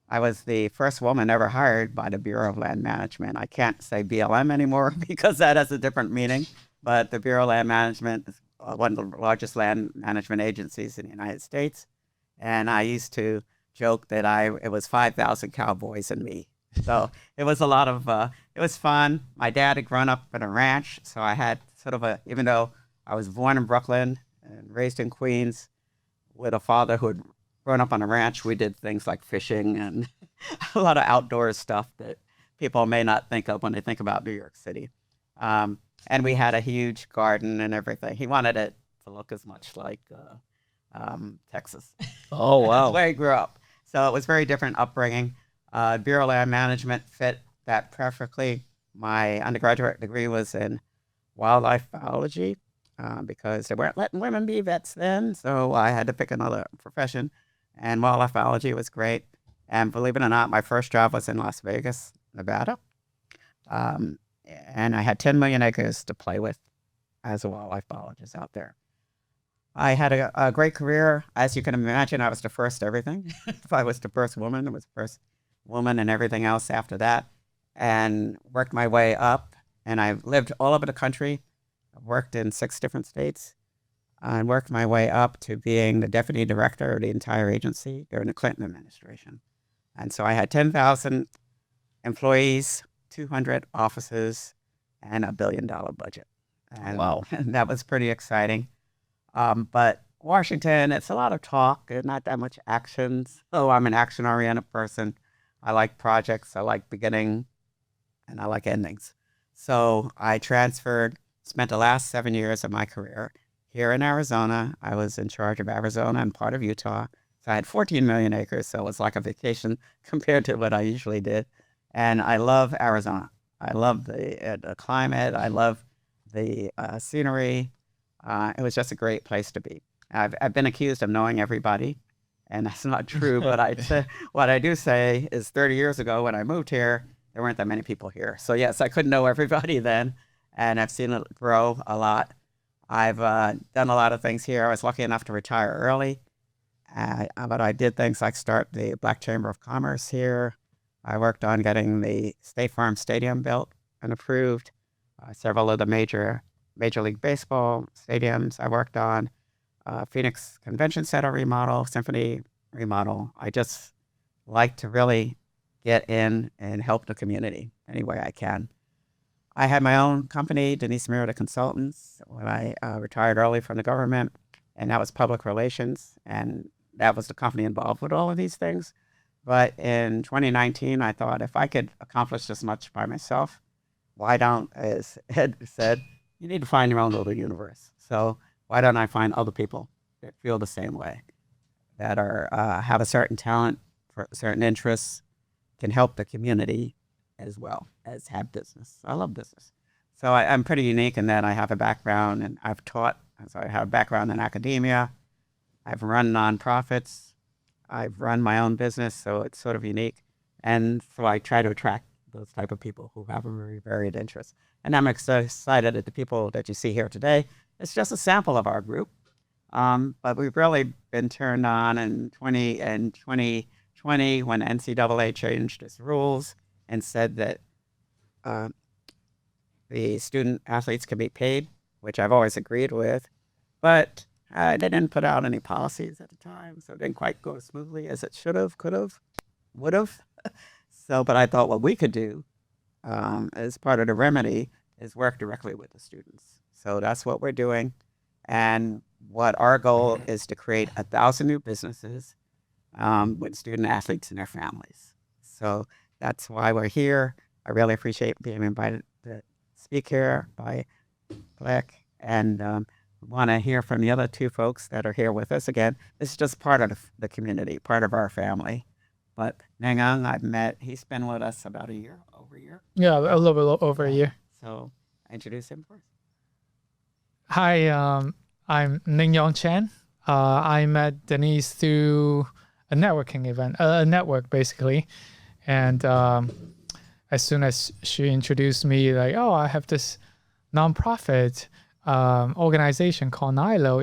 I was the first woman ever hired by the Bureau of Land Management. I can't say BLM anymore because that has a different meaning, but the Bureau of Land Management is one of the largest land management agencies in the United States. And I used to joke that it was 5,000 cowboys and me. So it was a lot of, it was fun. My dad had grown up in a ranch, so I had sort of even though I was born in Brooklyn and raised in Queens with a father who had grown up on a ranch, we did things like fishing and a lot of outdoor stuff that people may not think of when they think about New York City. And we had a huge garden and everything. He wanted it to look as much like Texas. Oh, That's wow. where he grew up. So it was very different upbringing. Bureau of Land Management fit that perfectly. My undergraduate degree was in wildlife biology because they weren't letting women be vets then. So I had to pick another profession. And wildlife biology was great. And believe it or not, my first job was in Las Vegas, Nevada. Um, and I had 10 million acres to play with as a wildlife biologist out there. I had a great career. As you can imagine, I was the first everything. If I was the first woman, I was the first woman and everything else after that, and worked my way up. And I've lived all over the country. I've worked in 6 different states and worked my way up to being the deputy director of the entire agency during the Clinton administration. And so I had 10,000 employees, 200 offices, and a $1 billion budget. And Wow. that was pretty exciting. But Washington, it's a lot of talk and not that much action. So I'm an action-oriented person. I like projects, I like beginning, and I like endings. So I transferred, spent the last 7 years of my career here in Arizona. I was in charge of Arizona and part of Utah. So I had 14 million acres, so it was like a vacation compared to what I usually did. And I love Arizona. I love the climate. I love the scenery. It was just a great place to be. I've been accused of knowing everybody, and that's not true. But what I do say is 30 years ago when I moved here, there weren't that many people here. So yes, I couldn't know everybody then, and I've seen it grow a lot. I've done a lot of things here. I was lucky enough to retire early, but I did things like start the Black Chamber of Commerce here. I worked on getting the State Farm Stadium built and approved. Several of the Major League Baseball stadiums I worked on. Phoenix Convention Center remodel, Symphony remodel. I just like to really get in and help the community any way I can. I had my own company, Denise Consultants, when I retired early from the government, and that was public relations, and that was the company involved with all of these things. But in 2019, I thought if I could accomplish this much by myself, why don't, as Ed said, you need to find your own little universe. So why don't I find other people that feel the same way, that are have a certain talent for certain interests, can help the community as well as have business. I love business. So I'm pretty unique in that I have a background and I've taught. So I have a background in academia. I've run nonprofits. I've run my own business, so it's sort of unique. And so I try to attract those type of people who have a very varied interest. And I'm excited that the people that you see here today, it's just a sample of our group. But we've really been turned on in 2020 when NCAA changed its rules and said that the student athletes can be paid, which I've always agreed with. But they didn't put out any policies at the time, so it didn't quite go as smoothly as it should have, could have, would have. So, but I thought what we could do as part of the remedy is work directly with the students. So that's what we're doing. And what our goal is to create 1,000 new businesses with student athletes and their families. So that's why we're here. I really appreciate being invited to speak here by Black, and want to hear from the other 2 folks that are here with us. Again, this is just part of the community, part of our family. But Nangang, I've met, he's been with us about over a year. Yeah, a little bit over a year. So I introduce him first. Hi, I'm Ning Yong Chen. I met Denise through a networking event, a network basically. And as soon as she introduced me, like, oh, I have this nonprofit organization called NILO.